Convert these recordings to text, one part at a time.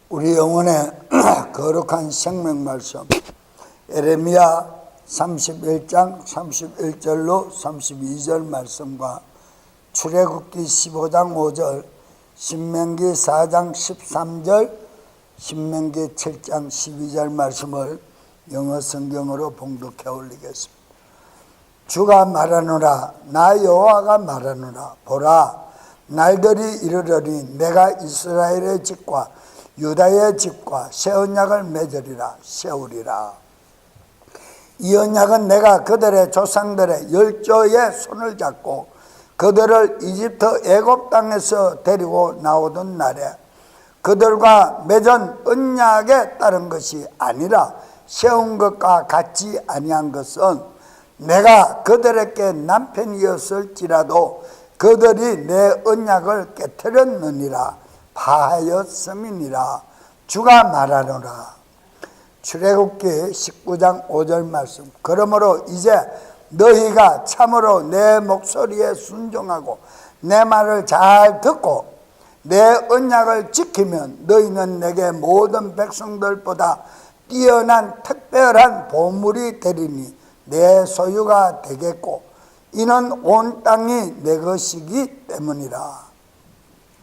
우리 영혼의 거룩한 생명 말씀 에레미야 31장 31절로 32절 말씀과 출애굽기 15장 5절, 신명기 4장 13절, 신명기 7장 12절 말씀을 영어 성경으로 봉독해 올리겠습니다. 주가 말하노라, 나 여호와가 말하노라. 보라, 날들이 이르러니 내가 이스라엘의 집과 유다의 집과 새 언약을 맺으리라, 세우리라. 이 언약은 내가 그들의 조상들의 열조의 손을 잡고 그들을 이집트 애굽 땅에서 데리고 나오던 날에 그들과 맺은 언약에 따른 것이 아니라 세운 것과 같지 아니한 것은 내가 그들에게 남편이었을지라도 그들이 내 언약을 깨뜨렸느니라, 파하였음이니라. 주가 말하노라. 출애굽기 19장 5절 말씀. 그러므로 이제 너희가 참으로 내 목소리에 순종하고 내 말을 잘 듣고 내 언약을 지키면 너희는 내게 모든 백성들보다 뛰어난 특별한 보물이 되리니 내 소유가 되겠고 이는 온 땅이 내 것이기 때문이라.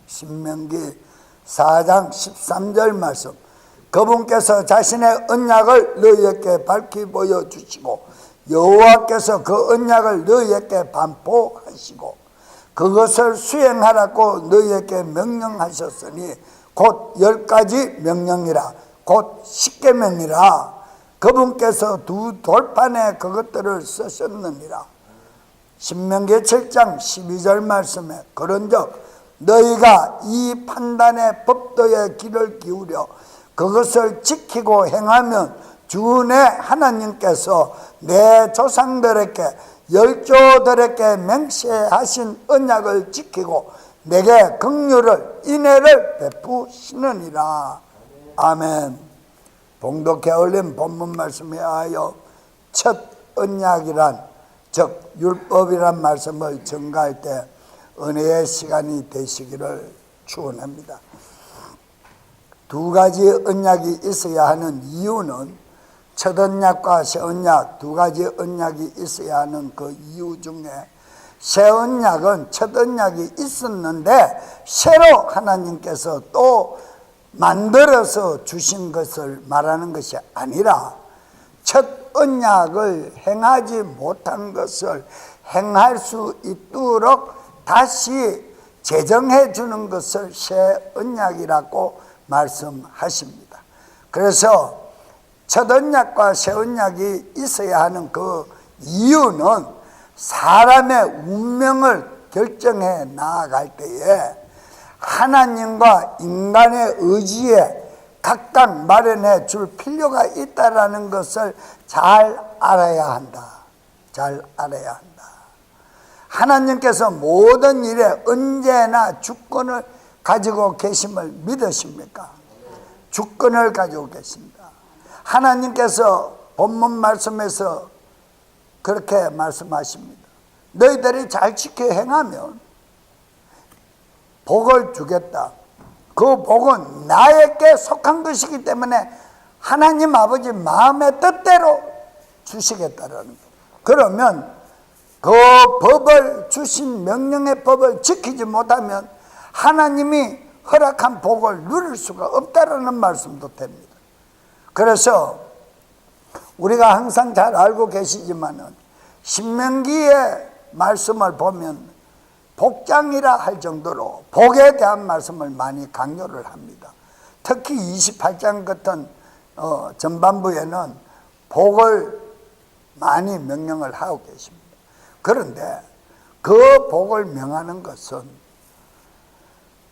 신명기 4장 13절 말씀. 그분께서 자신의 언약을 너희에게 밝히 보여주시고 여호와께서 그 언약을 너희에게 반포하시고 그것을 수행하라고 너희에게 명령하셨으니 곧 10가지 명령이라, 곧 10계명이라. 그분께서 두 돌판에 그것들을 쓰셨느니라. 신명기 7장 12절 말씀에 그런즉 너희가 이 판단의 법도의 귀를 기울여 그것을 지키고 행하면 주 내 하나님께서 내 조상들에게 열조들에게 맹세하신 언약을 지키고 내게 긍휼을 인애를 베푸시느니라. 아멘. 봉독해 올린 본문 말씀에 하여 첫 언약이란, 즉 율법이란 말씀을 전가할 때 은혜의 시간이 되시기를 축원합니다. 두 가지 언약이 있어야 하는 이유는, 첫 언약과 새 언약 두 가지 언약이 있어야 하는 그 이유 중에 새 언약은 첫 언약이 있었는데 새로 하나님께서 또 만들어서 주신 것을 말하는 것이 아니라 첫 언약을 행하지 못한 것을 행할 수 있도록 다시 제정해 주는 것을 새 언약이라고 말씀하십니다. 그래서 첫 언약과 새 언약이 있어야 하는 그 이유는 사람의 운명을 결정해 나아갈 때에 하나님과 인간의 의지에 각각 마련해 줄 필요가 있다라는 것을 잘 알아야 한다. 잘 알아야 한다. 하나님께서 모든 일에 언제나 주권을 가지고 계심을 믿으십니까? 주권을 가지고 계십니다. 하나님께서 본문 말씀에서 그렇게 말씀하십니다. 너희들이 잘 지켜 행하면 복을 주겠다. 그 복은 나에게 속한 것이기 때문에 하나님 아버지 마음의 뜻대로 주시겠다라는 거예요. 그러면 그 법을 주신 명령의 법을 지키지 못하면 하나님이 허락한 복을 누릴 수가 없다라는 말씀도 됩니다. 그래서 우리가 항상 잘 알고 계시지만은 신명기의 말씀을 보면 복장이라 할 정도로 복에 대한 말씀을 많이 강조를 합니다. 특히 28장 같은 전반부에는 복을 많이 명령을 하고 계십니다. 그런데 그 복을 명하는 것은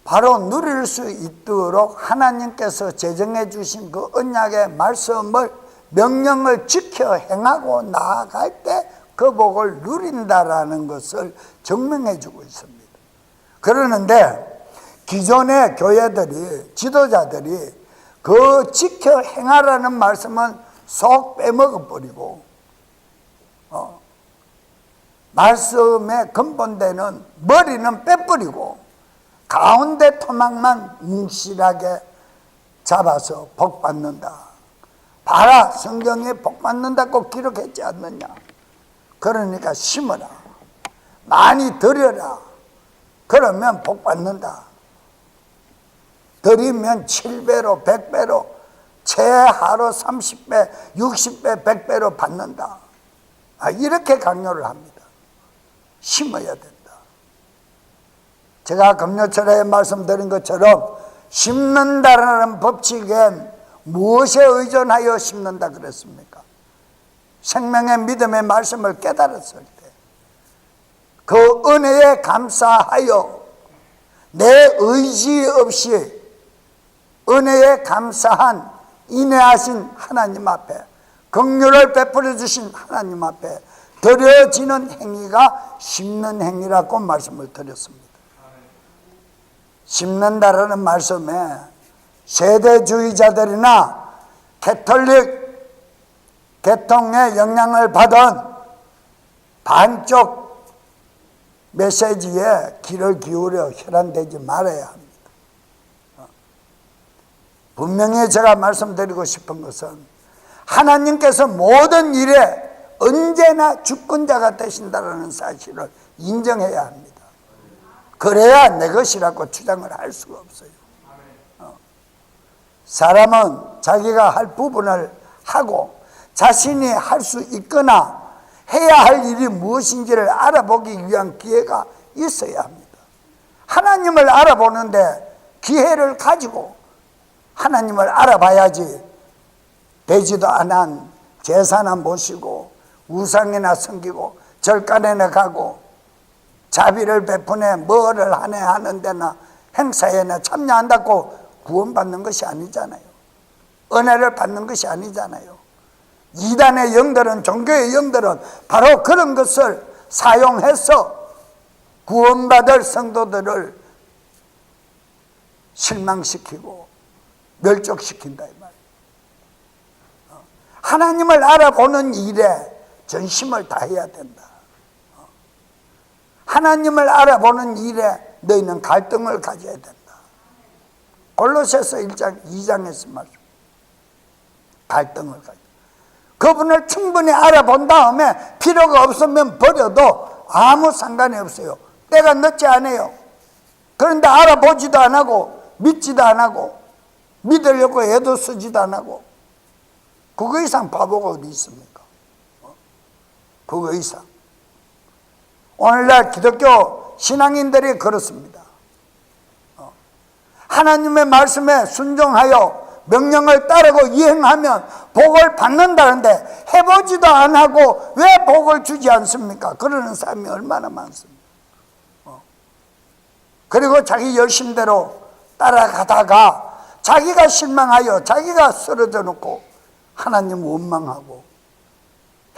바로 누릴 수 있도록 하나님께서 제정해 주신 그 언약의 말씀을 명령을 지켜 행하고 나아갈 때 그 복을 누린다라는 것을 증명해 주고 있습니다. 그러는데 기존의 교회들이, 지도자들이 그 지켜 행하라는 말씀은 쏙 빼먹어 버리고 말씀의 근본되는 머리는 빼버리고 가운데 토막만 뭉실하게 잡아서 복 받는다. 봐라, 성경에 복 받는다고 기록했지 않느냐. 그러니까 심어라, 많이 들여라. 그러면 복 받는다. 들이면 7배로 100배로 최하로 30배 60배 100배로 받는다. 이렇게 강요를 합니다. 심어야 된다. 제가 금요철에 말씀드린 것처럼 심는다라는 법칙엔 무엇에 의존하여 심는다 그랬습니까? 생명의 믿음의 말씀을 깨달았을 때 그 은혜에 감사하여 내 의지 없이 은혜에 감사한 인내하신 하나님 앞에, 긍휼을 베풀어 주신 하나님 앞에 드려지는 행위가 심는 행위라고 말씀을 드렸습니다. 심는다라는 말씀에 세대주의자들이나 캐톨릭 계통의 영향을 받은 반쪽 메시지에 귀를 기울여 혈안되지 말아야 합니다. 분명히 제가 말씀드리고 싶은 것은 하나님께서 모든 일에 언제나 주권자가 되신다는 사실을 인정해야 합니다. 그래야 내 것이라고 주장을 할 수가 없어요. 사람은 자기가 할 부분을 하고 자신이 할 수 있거나 해야 할 일이 무엇인지를 알아보기 위한 기회가 있어야 합니다. 하나님을 알아보는데 기회를 가지고 하나님을 알아봐야지 되지도 않은 제사나 모시고 우상이나 섬기고 절간에나 가고 자비를 베푸네 뭐를 하네 하는 데나 행사에나 참여한다고 구원받는 것이 아니잖아요. 은혜를 받는 것이 아니잖아요. 이단의 영들은, 종교의 영들은 바로 그런 것을 사용해서 구원받을 성도들을 실망시키고 멸족시킨다 이 말이에요. 하나님을 알아보는 일에 전심을 다해야 된다. 하나님을 알아보는 일에 너희는 갈등을 가져야 된다. 골로새서 1장 2장에서 말씀. 갈등을 가져. 그분을 충분히 알아본 다음에 필요가 없으면 버려도 아무 상관이 없어요. 때가 늦지 않아요. 그런데 알아보지도 안 하고 믿지도 안 하고 믿으려고 애도 쓰지도 안 하고 그거 이상 바보가 어디 있습니까? 그거 이상. 오늘날 기독교 신앙인들이 그렇습니다. 하나님의 말씀에 순종하여 명령을 따르고 이행하면 복을 받는다는데 해보지도 안 하고 왜 복을 주지 않습니까? 그러는 사람이 얼마나 많습니까? 그리고 자기 열심대로 따라가다가 자기가 실망하여 자기가 쓰러져 놓고 하나님 원망하고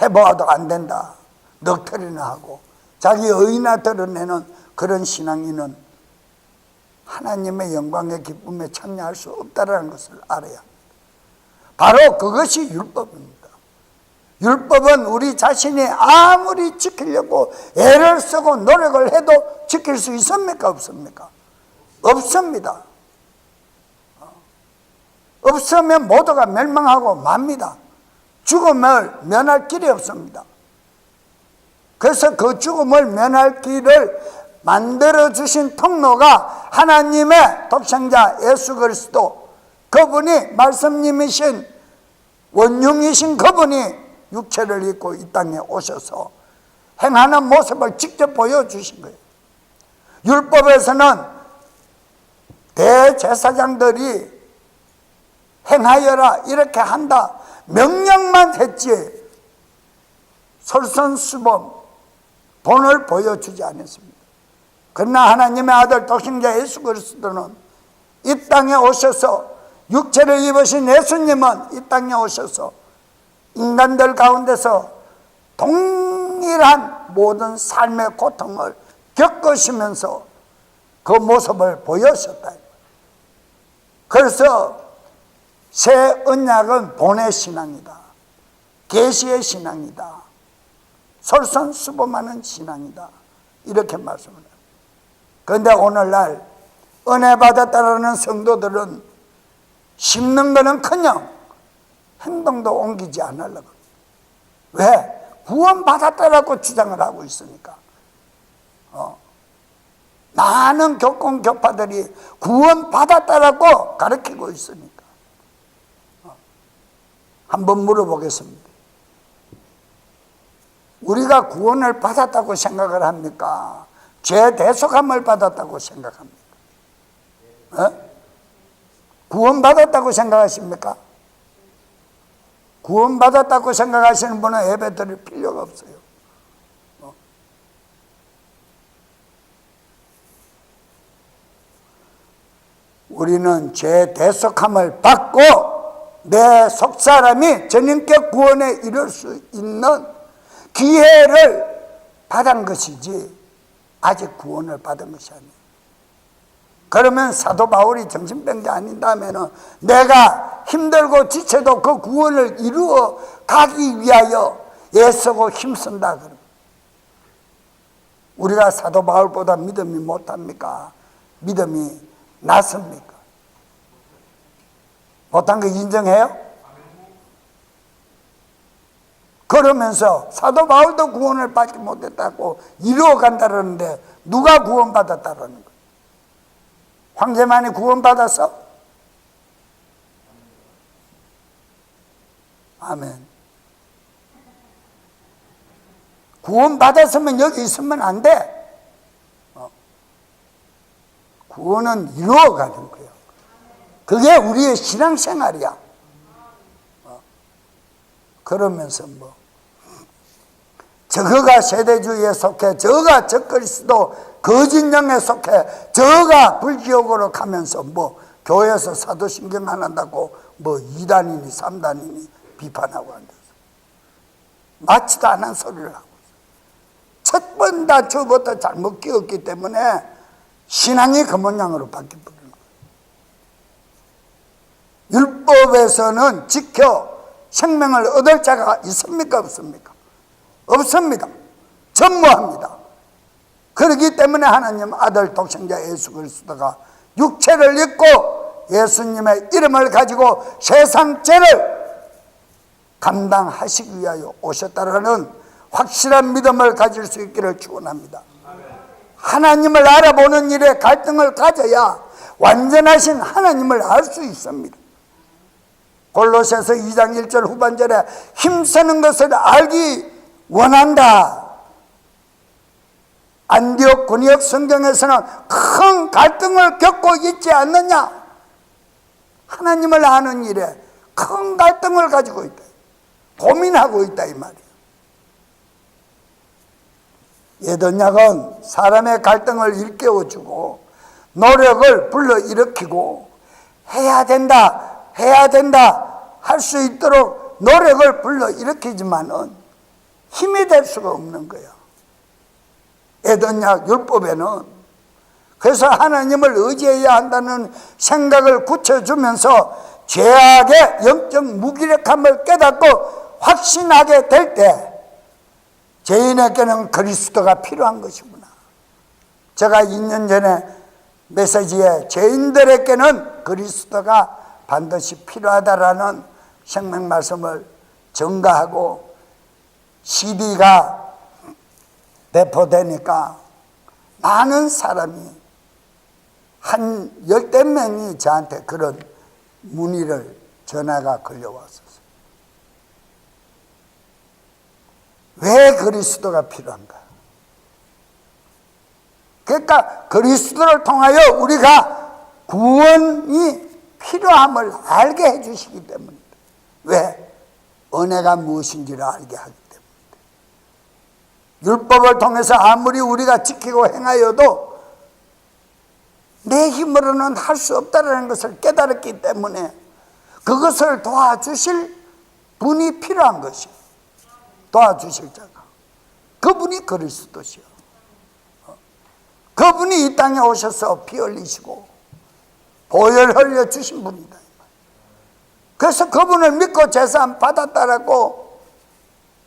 해보아도 안 된다 넋터리나 하고 자기 의나 드러내는 그런 신앙인은 하나님의 영광의 기쁨에 참여할 수 없다는 것을 알아야 합니다. 바로 그것이 율법입니다. 율법은 우리 자신이 아무리 지키려고 애를 쓰고 노력을 해도 지킬 수 있습니까? 없습니까? 없습니다. 없으면 모두가 멸망하고 맙니다. 죽음을 면할 길이 없습니다. 그래서 그 죽음을 면할 길을 만들어주신 통로가 하나님의 독생자 예수 그리스도, 그분이 말씀님이신 원흉이신 그분이 육체를 입고 이 땅에 오셔서 행하는 모습을 직접 보여주신 거예요. 율법에서는 대제사장들이 행하여라 이렇게 한다 명령만 했지 솔선수범 본을 보여주지 않았습니다. 그러나 하나님의 아들 독생자 예수 그리스도는 이 땅에 오셔서 육체를 입으신 예수님은 이 땅에 오셔서 인간들 가운데서 동일한 모든 삶의 고통을 겪으시면서 그 모습을 보여주셨다. 그래서 새 언약은 본의 신앙이다. 계시의 신앙이다. 솔선수범하는 신앙이다. 이렇게 말씀을 합니다. 그런데 오늘날 은혜 받았다라는 성도들은 심는 거는커녕 행동도 옮기지 않으려고. 왜? 구원받았다라고 주장을 하고 있으니까. 많은 교권교파들이 구원받았다라고 가르치고 있으니까. 한번 물어보겠습니다. 우리가 구원을 받았다고 생각을 합니까? 죄 대속함을 받았다고 생각합니까? 구원받았다고 생각하십니까? 구원받았다고 생각하시는 분은 예배 드릴 필요가 없어요. 우리는 죄 대속함을 받고 내 속사람이 전인격 구원에 이를 수 있는 기회를 받은 것이지 아직 구원을 받은 것이 아니에요. 그러면 사도 바울이 정신병자 아닌다면 내가 힘들고 지쳐도 그 구원을 이루어 가기 위하여 애쓰고 힘쓴다. 그러면 우리가 사도 바울보다 믿음이 못합니까? 믿음이 낫습니까? 못한 거 인정해요? 그러면서 사도 바울도 구원을 받지 못했다고 이루어 간다는데 누가 구원받았다는 거예요? 황제만이 구원받았어? 아멘. 구원받았으면 여기 있으면 안 돼. 구원은 이루어가는 거예요. 그게 우리의 신앙생활이야. 그러면서 저거가 세대주의에 속해, 저거가 적그리스도 거짓령에 속해, 저거가 불지옥으로 가면서 교회에서 사도신경 안 한다고 2단이니 3단이니 비판하고 앉아서 맞지도 않은 소리를 하고 있어요. 첫 번 다 저부터 잘못 끼웠기 때문에 신앙이 그 모양으로 바뀌어버리는 거예요. 율법에서는 지켜 생명을 얻을 자가 있습니까? 없습니까? 없습니다. 전무합니다. 그렇기 때문에 하나님 아들 독생자 예수 그리스도가 육체를 입고 예수님의 이름을 가지고 세상 죄를 감당하시기 위하여 오셨다라는 확실한 믿음을 가질 수 있기를 축원합니다. 하나님을 알아보는 일에 갈등을 가져야 완전하신 하나님을 알 수 있습니다. 골로새서 2장 1절 후반절에 힘쓰는 것을 알기 원한다. 안디옥 군역 성경에서는 큰 갈등을 겪고 있지 않느냐? 하나님을 아는 일에 큰 갈등을 가지고 있다. 고민하고 있다 이 말이에요. 예더냐는 사람의 갈등을 일깨워주고 노력을 불러일으키고 해야 된다 할 수 있도록 노력을 불러일으키지만은 힘이 될 수가 없는 거예요. 에덴약 율법에는. 그래서 하나님을 의지해야 한다는 생각을 굳혀주면서 죄악의 영적 무기력함을 깨닫고 확신하게 될 때 죄인에게는 그리스도가 필요한 것이구나. 제가 2년 전에 메시지에 죄인들에게는 그리스도가 반드시 필요하다라는 생명 말씀을 전가하고 CD가 배포되니까 많은 사람이 한 10대 명이 저한테 그런 문의를 전화가 걸려왔었어요. 왜 그리스도가 필요한가? 그러니까 그리스도를 통하여 우리가 구원이 필요함을 알게 해주시기 때문입니다. 왜? 은혜가 무엇인지를 알게 하기 때문입니다. 율법을 통해서 아무리 우리가 지키고 행하여도 내 힘으로는 할 수 없다는 것을 깨달았기 때문에 그것을 도와주실 분이 필요한 것이요. 도와주실 자가. 그분이 그리스도시요. 그분이 이 땅에 오셔서 피 흘리시고 보혈 흘려 주신 분이다. 그래서 그분을 믿고 제사 받았다라고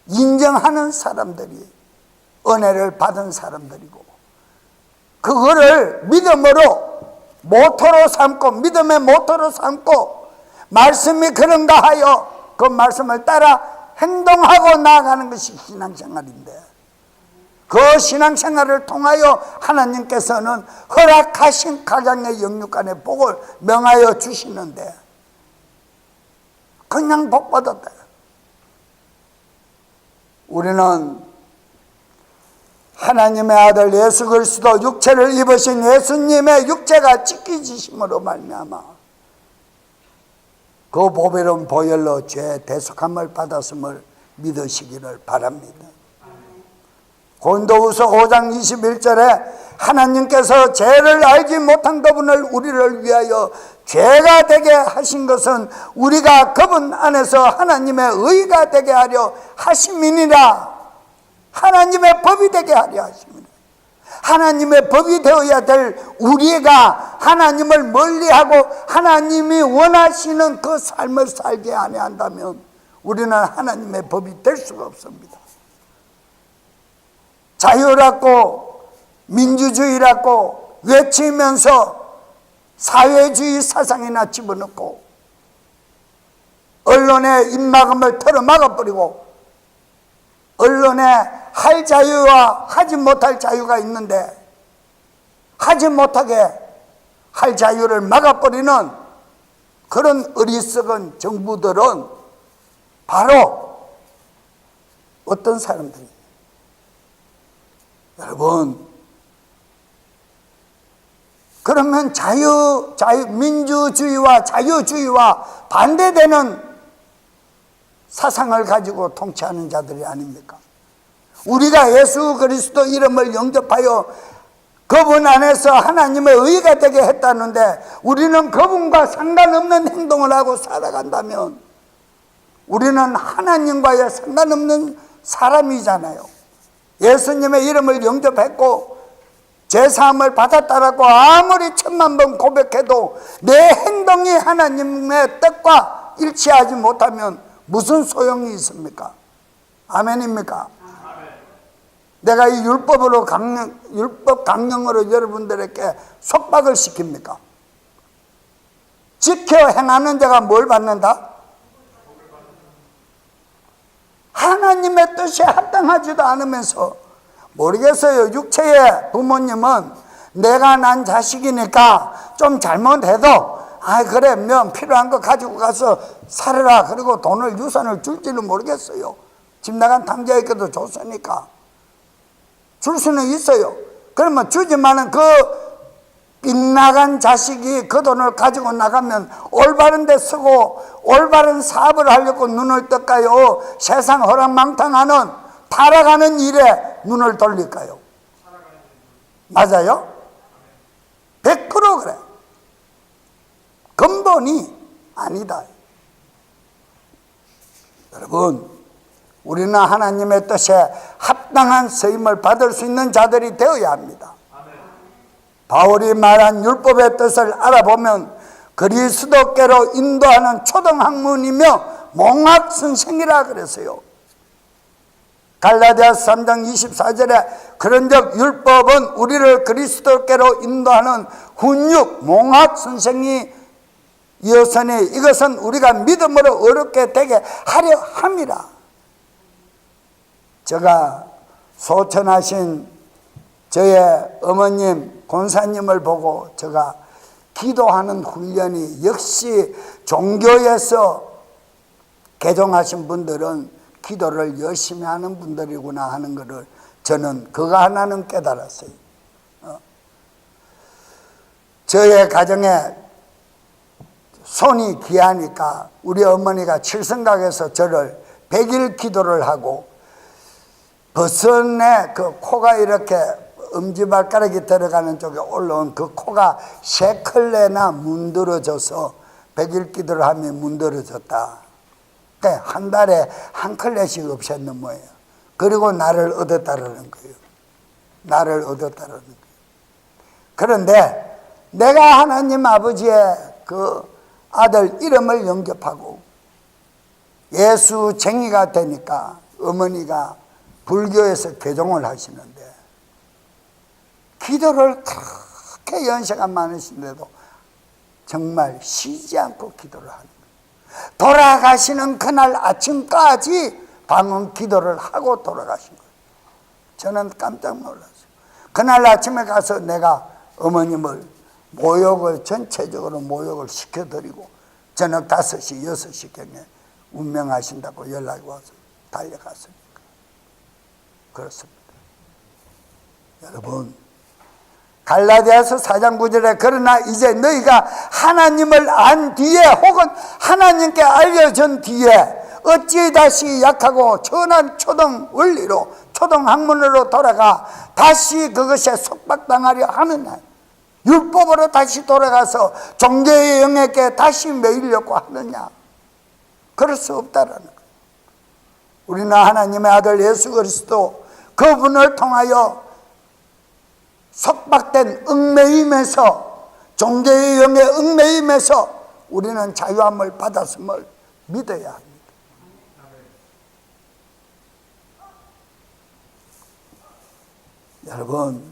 인정하는 사람들이 은혜를 받은 사람들이고 그거를 믿음으로 모토로 삼고 믿음의 모토로 삼고 말씀이 그런가 하여 그 말씀을 따라 행동하고 나아가는 것이 신앙생활인데, 그 신앙생활을 통하여 하나님께서는 허락하신 가정의 영육간의 복을 명하여 주시는데, 그냥 복 받았다. 우리는 하나님의 아들 예수 그리스도 육체를 입으신 예수님의 육체가 찢기지심으로 말미암아 그 보배로운 보혈로 죄 대속함을 받았음을 믿으시기를 바랍니다. 고린도후서 5장 21절에 하나님께서 죄를 알지 못한 그분을 우리를 위하여 죄가 되게 하신 것은 우리가 그분 안에서 하나님의 의가 되게 하려 하심이니라. 하나님의 법이 되게 하려 하십니다. 하나님의 법이 되어야 될 우리가 하나님을 멀리하고 하나님이 원하시는 그 삶을 살게 아니한다면 우리는 하나님의 법이 될 수가 없습니다. 자유라고 민주주의라고 외치면서 사회주의 사상이나 집어넣고 언론의 입막음을 털어막아버리고, 언론에 할 자유와 하지 못할 자유가 있는데 하지 못하게 할 자유를 막아버리는 그런 어리석은 정부들은 바로 어떤 사람들이에요? 여러분, 그러면 민주주의와 자유주의와 반대되는 사상을 가지고 통치하는 자들이 아닙니까? 우리가 예수 그리스도 이름을 영접하여 그분 안에서 하나님의 의가 되게 했다는데 우리는 그분과 상관없는 행동을 하고 살아간다면 우리는 하나님과의 상관없는 사람이잖아요. 예수님의 이름을 영접했고 죄사함을 받았다라고 아무리 1000만 번 고백해도 내 행동이 하나님의 뜻과 일치하지 못하면 무슨 소용이 있습니까? 아멘입니까? 내가 이 율법 강령으로 여러분들에게 속박을 시킵니까? 지켜 행하는 자가 뭘 받는다? 하나님의 뜻에 합당하지도 않으면서, 모르겠어요. 육체의 부모님은 내가 난 자식이니까 좀 잘못해도 그러면 필요한 거 가지고 가서 살아라, 그리고 돈을 유산을 줄지는 모르겠어요. 집 나간 탕자에게도 줬으니까 줄 수는 있어요. 그러면 주지만은 그 빗나간 자식이 그 돈을 가지고 나가면 올바른 데 쓰고 올바른 사업을 하려고 눈을 뜰까요? 세상 허랑망탕하는 타락하는 일에 눈을 돌릴까요? 맞아요? 100% 그래. 근본이 아니다. 여러분, 우리는 하나님의 뜻에 합당한 쓰임을 받을 수 있는 자들이 되어야 합니다. 바울이 말한 율법의 뜻을 알아보면 그리스도께로 인도하는 초등학문이며 몽학선생이라 그랬어요. 갈라디아서 3장 24절에 그런즉 율법은 우리를 그리스도께로 인도하는 훈육 몽학선생이 이어서니 이것은 우리가 믿음으로 어렵게 되게 하려 함이라. 제가 소천하신 저의 어머님 권사님을 보고 제가 기도하는 훈련이 역시 종교에서 개종하신 분들은 기도를 열심히 하는 분들이구나 하는 것을 저는 그거 하나는 깨달았어요. 저의 가정에 손이 귀하니까 우리 어머니가 칠성각에서 저를 100일 기도를 하고 버선에 그 코가 이렇게 엄지발가락이 들어가는 쪽에 올라온 그 코가 3컬레나 문드러져서 100일 기도를 하면 문드러졌다. 그러니까 한 달에 1컬레씩 없앴는 거예요. 그리고 나를 얻었다라는 거예요. 나를 얻었다라는 거예요. 그런데 내가 하나님 아버지의 그 아들 이름을 영접하고 예수쟁이가 되니까 어머니가 불교에서 개종을 하시는데 기도를 그렇게 연세가 많으신데도 정말 쉬지 않고 기도를 하는 거예요. 돌아가시는 그날 아침까지 방언 기도를 하고 돌아가신 거예요. 저는 깜짝 놀랐어요. 그날 아침에 가서 내가 어머님을 전체적으로 모욕을 시켜드리고 저녁 5시, 6시경에 운명하신다고 연락이 와서 달려갔습니다. 그렇습니다. 여러분, 갈라디아서 4장 9절에 그러나 이제 너희가 하나님을 안 뒤에 혹은 하나님께 알려준 뒤에 어찌 다시 약하고 천한 초등 원리로 초등 학문으로 돌아가 다시 그것에 속박당하려 하느냐. 율법으로 다시 돌아가서 종교의 영에게 다시 매이려고 하느냐. 그럴 수 없다라는 거예요. 우리는 하나님의 아들 예수 그리스도 그분을 통하여 속박된 얽매임에서 종교의 영에 얽매임에서 우리는 자유함을 받았음을 믿어야 합니다. 여러분,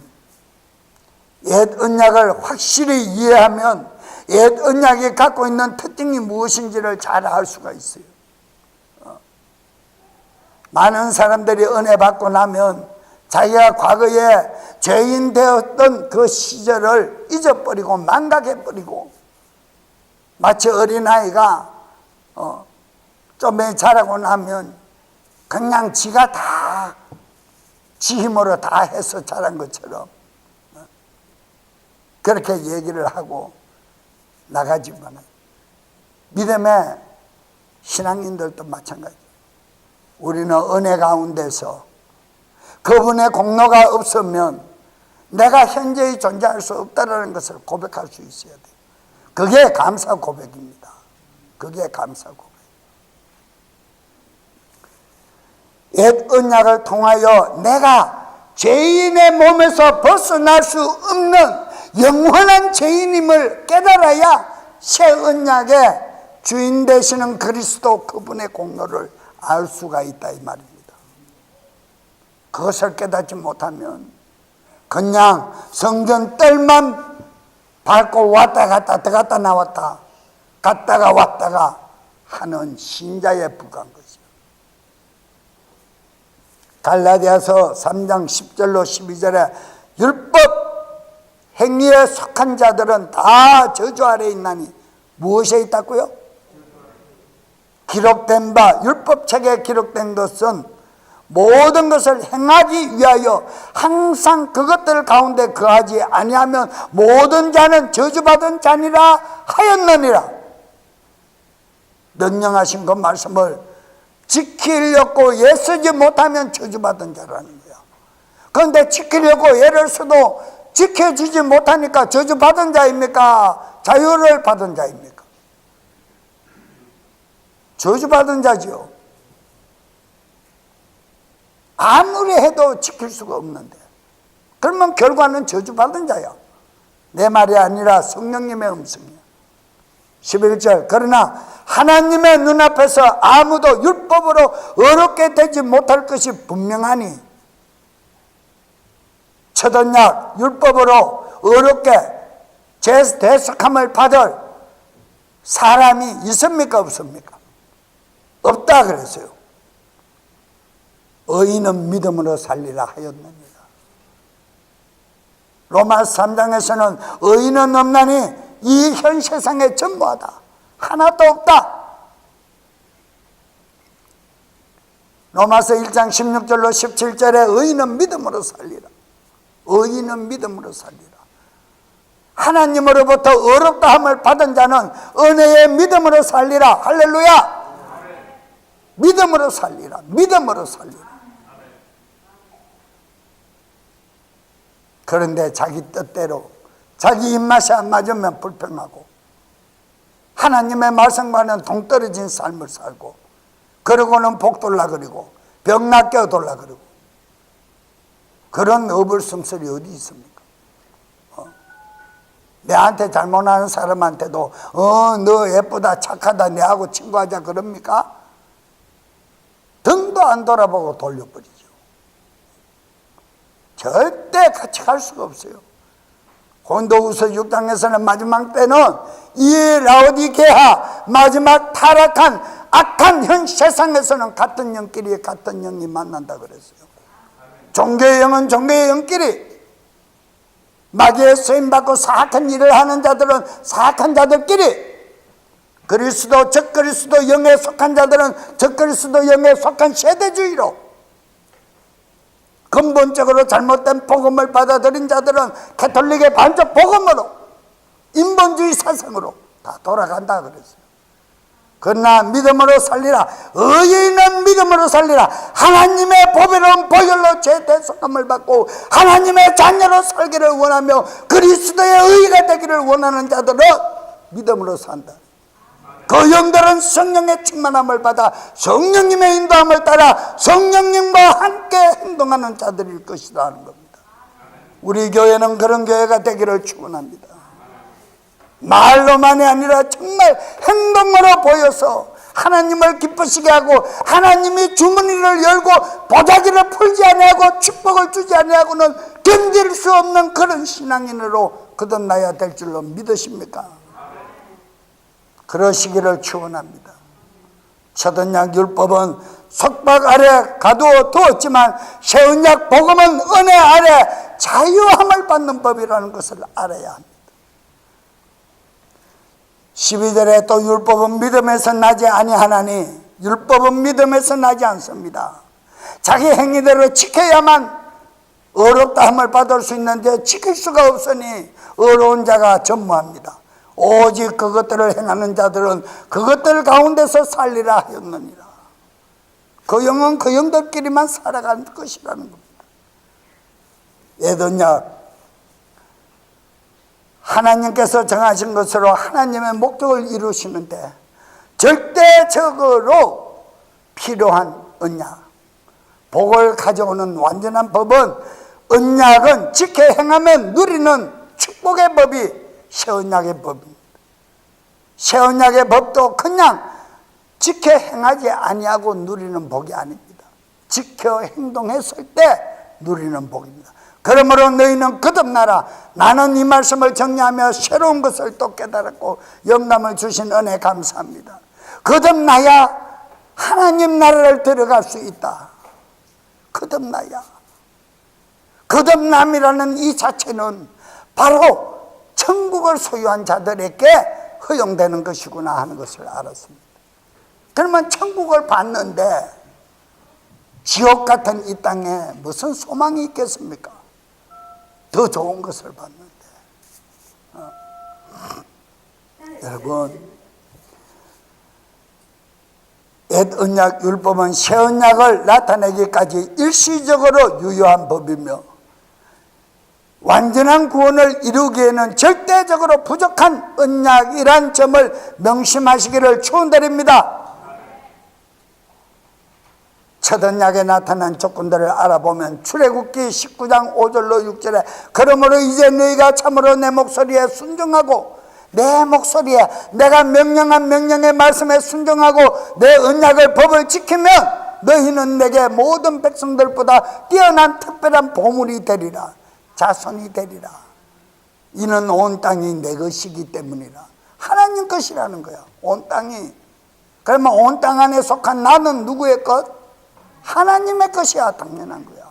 옛 언약을 확실히 이해하면 옛 언약이 갖고 있는 특징이 무엇인지를 잘 알 수가 있어요. 많은 사람들이 은혜 받고 나면 자기가 과거에 죄인 되었던 그 시절을 잊어버리고 망각해버리고 마치 어린아이가 좀 자라고 나면 그냥 지가 다 지 힘으로 다 해서 자란 것처럼 그렇게 얘기를 하고 나가지만 믿음의 신앙인들도 마찬가지예요. 우리는 은혜 가운데서 그분의 공로가 없으면 내가 현재히 존재할 수 없다는 것을 고백할 수 있어야 돼요. 그게 감사 고백입니다. 그게 감사 고백. 옛 언약을 통하여 내가 죄인의 몸에서 벗어날 수 없는 영원한 죄인임을 깨달아야 새 언약의 주인 되시는 그리스도 그분의 공로를 알 수가 있다 이 말입니다. 그것을 깨닫지 못하면 그냥 성전 뜰만 밟고 왔다 갔다 들어갔다 나왔다 갔다가 왔다가 하는 신자에 불과한 것이죠. 갈라디아서 3장 10절로 12절에 율법 행위에 속한 자들은 다 저주 아래에 있나니 무엇에 있다고요? 기록된 바 율법책에 기록된 것은 모든 것을 행하기 위하여 항상 그것들 가운데 거하지 아니하면 모든 자는 저주받은 자니라 하였느니라. 명령하신 그 말씀을 지키려고 애쓰지 못하면 저주받은 자라는 거야. 그런데 지키려고 애를 써도 지켜지지 못하니까 저주받은 자입니까? 자유를 받은 자입니까? 저주받은 자지요. 아무리 해도 지킬 수가 없는데 그러면 결과는 저주받은 자야. 내 말이 아니라 성령님의 음성이야. 11절 그러나 하나님의 눈앞에서 아무도 율법으로 어렵게 되지 못할 것이 분명하니 첫 언약 율법으로 어렵게 대속함을 받을 사람이 있습니까 없습니까? 없다 그랬어요. 의인은 믿음으로 살리라 하였느니라. 로마서 3장에서는 의인은 없나니 이 현 세상에 전부하다 하나도 없다. 로마서 1장 16절로 17절에 의인은 믿음으로 살리라. 의인은 믿음으로 살리라. 하나님으로부터 어렵다 함을 받은 자는 은혜의 믿음으로 살리라. 할렐루야. 믿음으로 살리라. 믿음으로 살리라. 그런데 자기 뜻대로 자기 입맛에 안 맞으면 불평하고 하나님의 말씀과는 동떨어진 삶을 살고 그러고는 복돌라 그리고 병 낫게 돌라 그러고 그런 어불성설이 어디 있습니까? 내한테 잘못하는 사람한테도 너 예쁘다 착하다 내하고 친구하자 그럽니까? 등도 안 돌아보고 돌려버리죠. 절대 같이 갈 수가 없어요. 고린도후서 6장에서는 마지막 때는 이 라오디게아 마지막 타락한 악한 현 세상에서는 같은 영끼리 같은 영이 만난다 그랬어요. 종교의 영은 종교의 영끼리, 마귀의 쓰임받고 사악한 일을 하는 자들은 사악한 자들끼리, 그리스도 적그리스도 영에 속한 자들은 적그리스도 영에 속한 세대주의로, 근본적으로 잘못된 복음을 받아들인 자들은 가톨릭의 반적 복음으로, 인본주의 사상으로 다 돌아간다 그랬어요. 그러나 믿음으로 살리라, 의인은 믿음으로 살리라, 하나님의 보배로운 보혈로 죄 대속함을 받고 하나님의 자녀로 살기를 원하며 그리스도의 의가 되기를 원하는 자들은 믿음으로 산다. 그 영들은 성령의 충만함을 받아 성령님의 인도함을 따라 성령님과 함께 행동하는 자들일 것이다 하는 겁니다. 우리 교회는 그런 교회가 되기를 축원합니다. 말로만이 아니라 정말 행동으로 보여서 하나님을 기쁘시게 하고 하나님이 주머니를 열고 보자기를 풀지 아니하고 축복을 주지 아니하고는 견딜 수 없는 그런 신앙인으로 거듭나야 될 줄로 믿으십니까? 그러시기를 축원합니다. 첫언약 율법은 속박 아래 가두어 두었지만 새언약 복음은 은혜 아래 자유함을 받는 법이라는 것을 알아야 합니다. 12절에 또 율법은 믿음에서 나지 아니하나니, 율법은 믿음에서 나지 않습니다. 자기 행위대로 지켜야만 의롭다함을 받을 수 있는데 지킬 수가 없으니 의로운 자가 전무합니다. 오직 그것들을 행하는 자들은 그것들 가운데서 살리라 하였느니라. 그 영은 그 영들끼리만 살아가는 것이라는 겁니다. 옛언약 하나님께서 정하신 것으로 하나님의 목적을 이루시는데 절대적으로 필요한 언약, 복을 가져오는 완전한 법은, 언약은 지켜 행하면 누리는 축복의 법이 새언약의 법입니다. 새언약의 법도 그냥 지켜 행하지 아니하고 누리는 복이 아닙니다. 지켜 행동했을 때 누리는 복입니다. 그러므로 너희는 거듭나라. 나는 이 말씀을 정리하며 새로운 것을 또 깨달았고 영감을 주신 은혜 감사합니다. 거듭나야 하나님 나라를 들어갈 수 있다. 거듭나야. 거듭남이라는 이 자체는 바로 천국을 소유한 자들에게 허용되는 것이구나 하는 것을 알았습니다. 그러면 천국을 받는데 지옥 같은 이 땅에 무슨 소망이 있겠습니까? 더 좋은 것을 받는데. 여러분, 옛 언약 율법은 새 언약을 나타내기까지 일시적으로 유효한 법이며 완전한 구원을 이루기에는 절대적으로 부족한 언약이란 점을 명심하시기를 축원드립니다. 첫 언약에 나타난 조건들을 알아보면 출애굽기 19장 5절로 6절에 그러므로 이제 너희가 참으로 내 목소리에 순종하고 내 목소리에 내가 명령한 명령의 말씀에 순종하고 내 언약을 법을 지키면 너희는 내게 모든 백성들보다 뛰어난 특별한 보물이 되리라. 자손이 되리라. 이는 온 땅이 내 것이기 때문이라. 하나님 것이라는 거야. 온 땅이. 그러면 온 땅 안에 속한 나는 누구의 것? 하나님의 것이야. 당연한 거야.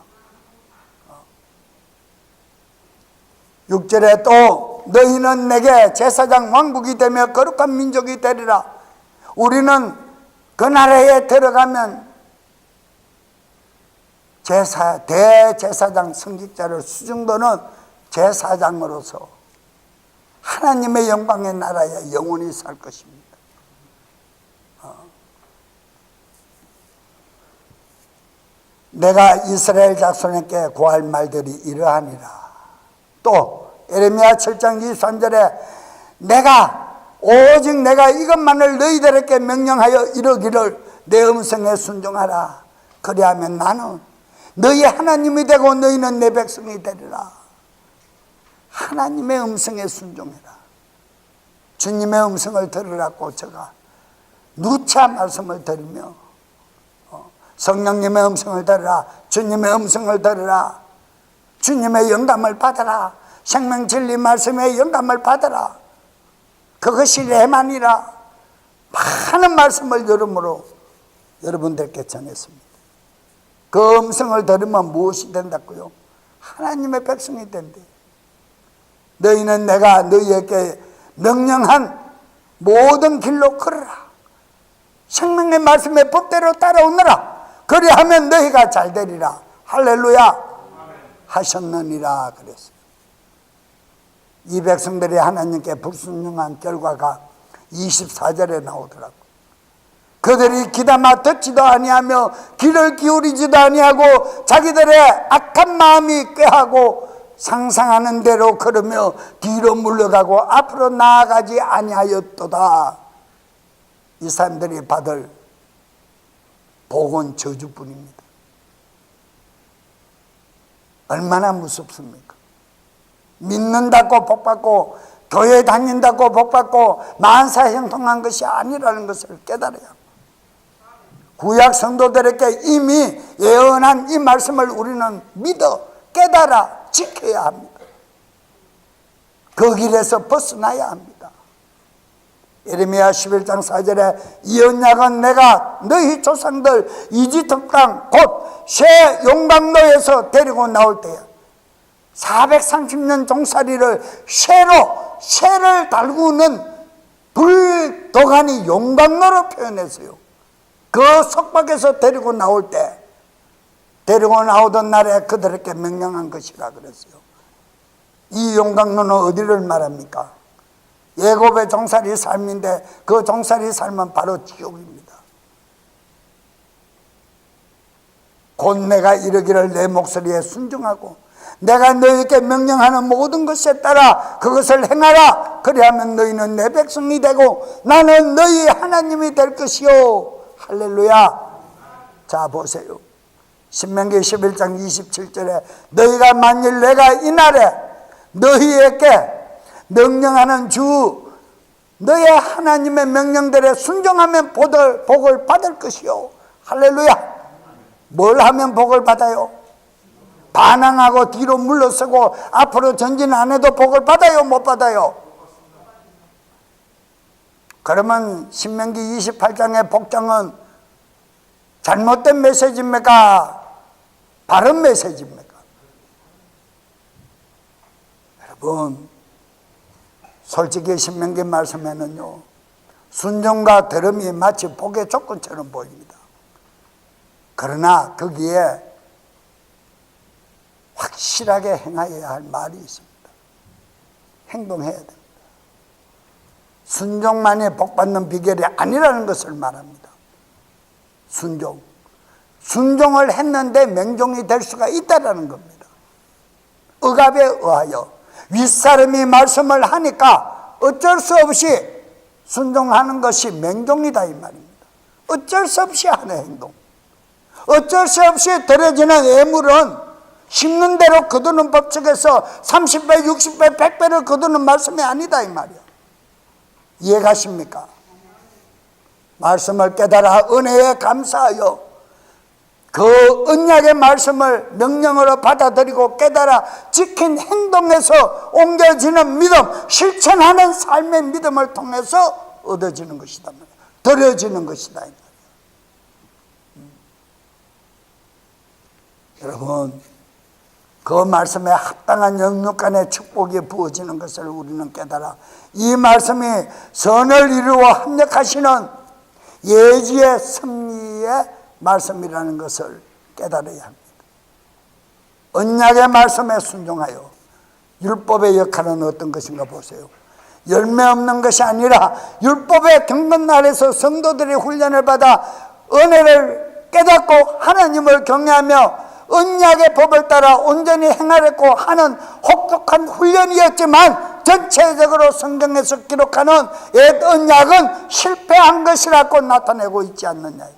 6절에 또 너희는 내게 제사장 왕국이 되며 거룩한 민족이 되리라. 우리는 그 나라에 들어가면 대제사장 성직자를 수중도는 제사장으로서 하나님의 영광의 나라에 영원히 살 것입니다. 내가 이스라엘 자손에게 구할 말들이 이러하니라. 또 에레미야 7장 23절에 오직 내가 이것만을 너희들에게 명령하여 이르기를 내 음성에 순종하라. 그리하면 나는 너희 하나님이 되고 너희는 내 백성이 되리라. 하나님의 음성에 순종해라. 주님의 음성을 들으라고 제가 누차 말씀을 드리며 성령님의 음성을 들으라. 주님의 음성을 들으라. 주님의 영감을 받아라. 생명 진리 말씀의 영감을 받아라. 그것이 레만이라 많은 말씀을 여러모로 여러분들께 전했습니다. 그 음성을 들으면 무엇이 된다고요? 하나님의 백성이 된대. 너희는 내가 너희에게 명령한 모든 길로 걸어라. 생명의 말씀의 법대로 따라오너라. 그리하면 너희가 잘 되리라. 할렐루야 하셨느니라 그랬어요. 이 백성들이 하나님께 불순종한 결과가 24절에 나오더라고. 그들이 귀담아 듣지도 아니하며 귀를 기울이지도 아니하고 자기들의 악한 마음이 꾀하고 상상하는 대로 걸으며 뒤로 물러가고 앞으로 나아가지 아니하였도다. 이 사람들이 받을 복은 저주뿐입니다. 얼마나 무섭습니까? 믿는다고 복받고 교회 다닌다고 복받고 만사 형통한 것이 아니라는 것을 깨달아야 합니다. 구약 성도들에게 이미 예언한 이 말씀을 우리는 믿어 깨달아 지켜야 합니다. 그 길에서 벗어나야 합니다. 예레미야 11장 4절에 이 언약은 내가 너희 조상들 이집트 땅 곧 새 용광로에서 데리고 나올 때에 430년 종살이를 쇠를 달구는 불도가니 용광로로 표현했어요. 그 속박에서 데리고 나올 때, 데리고 나오던 날에 그들에게 명령한 것이라 그랬어요. 이 용광로는 어디를 말합니까? 애굽의 종살이 삶인데 그 종살이 삶은 바로 지옥입니다. 곧 내가 이르기를 내 목소리에 순종하고 내가 너희에게 명령하는 모든 것에 따라 그것을 행하라. 그리하면 너희는 내 백성이 되고 나는 너희 하나님이 될 것이요. 할렐루야. 자 보세요. 신명기 11장 27절에 너희가 만일 내가 이날에 너희에게 명령하는 주 너희 하나님의 명령들에 순종하면 복을 받을 것이요. 할렐루야. 뭘 하면 복을 받아요? 반항하고 뒤로 물러서고 앞으로 전진 안 해도 복을 받아요? 못 받아요? 그러면 신명기 28장의 복장은 잘못된 메시지입니까? 바른 메시지입니까? 여러분 솔직히 신명기 말씀에는요 순종과 들음이 마치 복의 조건처럼 보입니다. 그러나 거기에 확실하게 행하여야 할 말이 있습니다. 행동해야 됩니다. 순종만이 복받는 비결이 아니라는 것을 말합니다. 순종을 했는데 맹종이 될 수가 있다는 겁니다. 억압에 의하여 윗사람이 말씀을 하니까 어쩔 수 없이 순종하는 것이 맹종이다 이 말입니다. 어쩔 수 없이 하는 행동, 어쩔 수 없이 들여지는 애물은 심는 대로 거두는 법칙에서 30배, 60배, 100배를 거두는 말씀이 아니다 이 말이야. 이해가십니까? 말씀을 깨달아 은혜에 감사하여 그 언약의 말씀을 명령으로 받아들이고 깨달아 지킨 행동에서 옮겨지는 믿음, 실천하는 삶의 믿음을 통해서 얻어지는 것이다 말이야. 들여지는 것이다 이 말이야. 여러분 그 말씀에 합당한 영육 간의 축복이 부어지는 것을 우리는 깨달아 이 말씀이 선을 이루어 합력하시는 예지의 승리의 말씀이라는 것을 깨달아야 합니다. 언약의 말씀에 순종하여 율법의 역할은 어떤 것인가 보세요. 열매 없는 것이 아니라 율법의 경건 아래서 성도들이 훈련을 받아 은혜를 깨닫고 하나님을 경외하며 언약의 법을 따라 온전히 행하려고 하는 혹독한 훈련이었지만 전체적으로 성경에서 기록하는 옛 언약은 실패한 것이라고 나타내고 있지 않느냐 이 말이에요.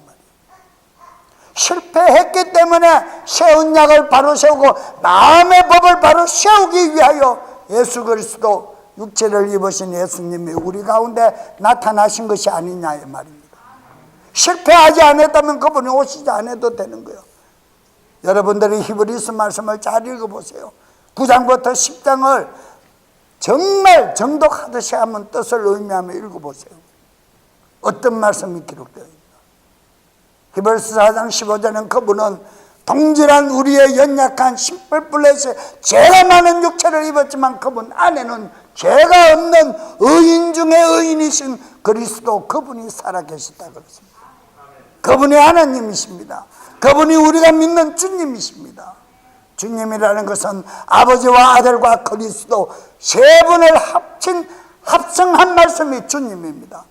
실패했기 때문에 새 언약을 바로 세우고 남의 법을 바로 세우기 위하여 예수 그리스도 육체를 입으신 예수님이 우리 가운데 나타나신 것이 아니냐 이 말입니다. 실패하지 않았다면 그분이 오시지 않아도 되는 거예요. 여러분들이 히브리서 말씀을 잘 읽어보세요. 9장부터 10장을 정말 정독하듯이 한번 뜻을 의미하며 읽어보세요. 어떤 말씀이 기록되어 있나. 히브리서 4장 15절은 그분은 동질한 우리의 연약한 심플플렛에 죄가 많은 육체를 입었지만 그분 안에는 죄가 없는 의인 중에 의인이신 그리스도, 그분이 살아계시다 그랬습니다. 그분이 하나님이십니다. 그분이 우리가 믿는 주님이십니다. 주님이라는 것은 아버지와 아들과 그리스도 세 분을 합성한 말씀이 주님입니다.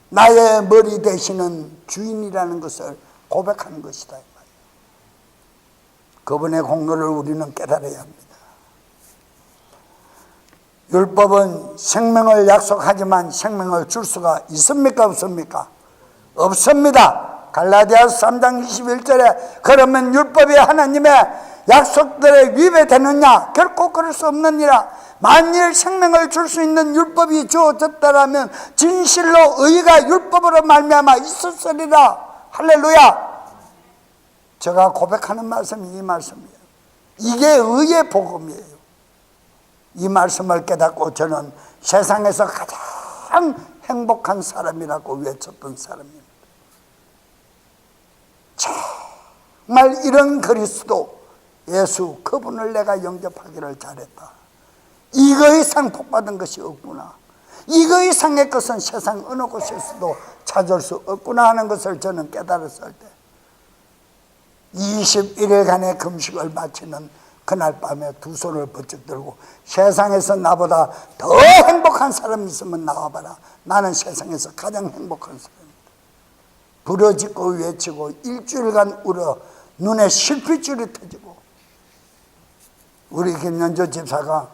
나의 머리 되시는 주인이라는 것을 고백하는 것이다. 그분의 공로를 우리는 깨달아야 합니다. 율법은 생명을 약속하지만 생명을 줄 수가 있습니까? 없습니까? 없습니다. 갈라디아서 3장 21절에 그러면 율법이 하나님의 약속들에 위배되느냐? 결코 그럴 수 없느니라. 만일 생명을 줄 수 있는 율법이 주어졌다라면 진실로 의가 율법으로 말미암아 있었으리라. 할렐루야. 제가 고백하는 말씀이 이 말씀이에요. 이게 의의 복음이에요. 이 말씀을 깨닫고 저는 세상에서 가장 행복한 사람이라고 외쳤던 사람입니다. 정말 이런 그리스도 예수 그분을 내가 영접하기를 잘했다. 이거 이상 복받은 것이 없구나. 이거 이상의 것은 세상 어느 곳에서도 찾을 수 없구나 하는 것을 저는 깨달았을 때 21일간의 금식을 마치는 그날 밤에 두 손을 번쩍 들고 세상에서 나보다 더 행복한 사람이 있으면 나와봐라. 나는 세상에서 가장 행복한 사람이다. 부러지고 외치고 일주일간 울어 눈에 실핏줄이 터지고 우리 김연조 집사가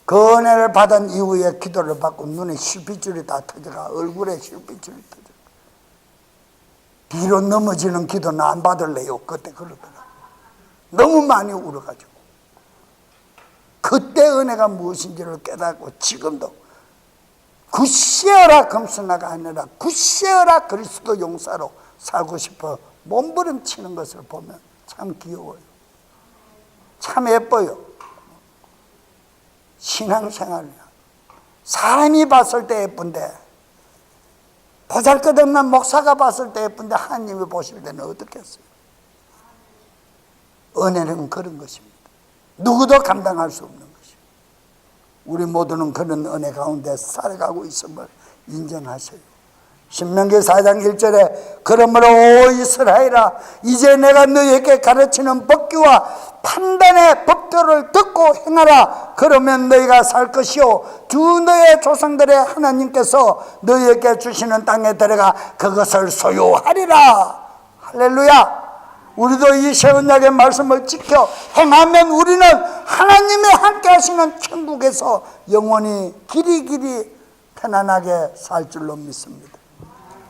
그 은혜를 받은 이후에 기도를 받고 눈에 실핏줄이 다 터져가 얼굴에 실핏줄이 터져. 뒤로 넘어지는 기도는 안 받을래요. 그때 그러더라. 너무 많이 울어가지고. 그때 은혜가 무엇인지를 깨닫고 지금도 굿세어라 금수나가 아니라 굿세어라 그리스도 용사로 살고 싶어 몸부림치는 것을 보면 참 귀여워요. 참 예뻐요. 신앙생활이야. 사람이 봤을 때 예쁜데 보잘것없는 목사가 봤을 때 예쁜데 하나님이 보실 때는 어떻겠어요? 은혜는 그런 것입니다. 누구도 감당할 수 없는 것입니다. 우리 모두는 그런 은혜 가운데 살아가고 있음을 인정하세요. 신명기 4장 1절에 그러므로 오 이스라엘아 이제 내가 너희에게 가르치는 법규와 판단의 법도를 듣고 행하라. 그러면 너희가 살 것이요 주 너희의 조상들의 하나님께서 너희에게 주시는 땅에 들어가 그것을 소유하리라. 할렐루야. 우리도 이 새 언약의 말씀을 지켜 행하면 우리는 하나님의 함께 하시는 천국에서 영원히 길이 편안하게 살 줄로 믿습니다.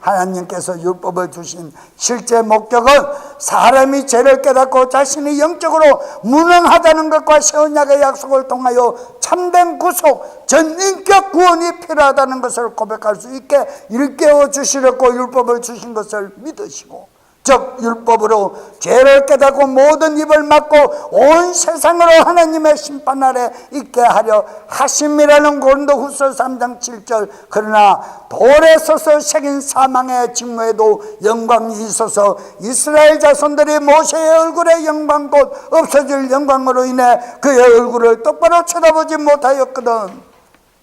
하나님께서 율법을 주신 실제 목적은 사람이 죄를 깨닫고 자신이 영적으로 무능하다는 것과 새 언약의 약속을 통하여 참된 구속, 전인격 구원이 필요하다는 것을 고백할 수 있게 일깨워 주시려고 율법을 주신 것을 믿으시고, 즉 율법으로 죄를 깨닫고 모든 입을 막고 온 세상으로 하나님의 심판 아래 있게 하려 하심이라는 고린도후서 3장 7절. 그러나 돌에 서서 새긴 사망의 직무에도 영광이 있어서 이스라엘 자손들이 모세의 얼굴의 영광 곧 없어질 영광으로 인해 그의 얼굴을 똑바로 쳐다보지 못하였거든.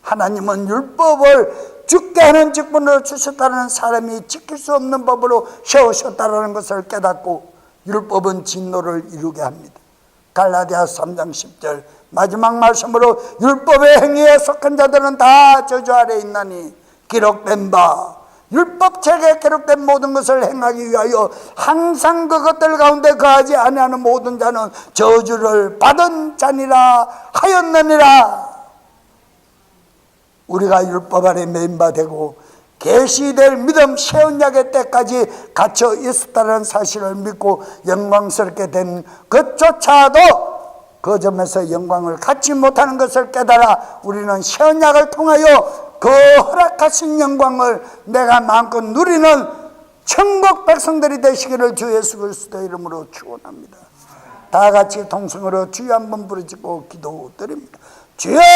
하나님은 율법을 죽게 하는 직분을 주셨다는 사람이 지킬 수 없는 법으로 세우셨다는 것을 깨닫고 율법은 진노를 이루게 합니다. 갈라디아서 3장 10절 마지막 말씀으로 율법의 행위에 속한 자들은 다 저주 아래 있나니 기록된 바 율법책에 기록된 모든 것을 행하기 위하여 항상 그것들 가운데 거하지 아니하는 모든 자는 저주를 받은 자니라 하였느니라. 우리가 율법 아래 매인바되고 계시될 믿음 새 언약의 때까지 갇혀 있었다는 사실을 믿고 영광스럽게 된 것조차도 그 점에서 영광을 갖지 못하는 것을 깨달아 우리는 새 언약을 통하여 그 허락하신 영광을 내가 마음껏 누리는 천국 백성들이 되시기를 주 예수 그리스도 이름으로 축원합니다. 다 같이 통성으로 주여 한번 부르짖고 기도드립니다. 주여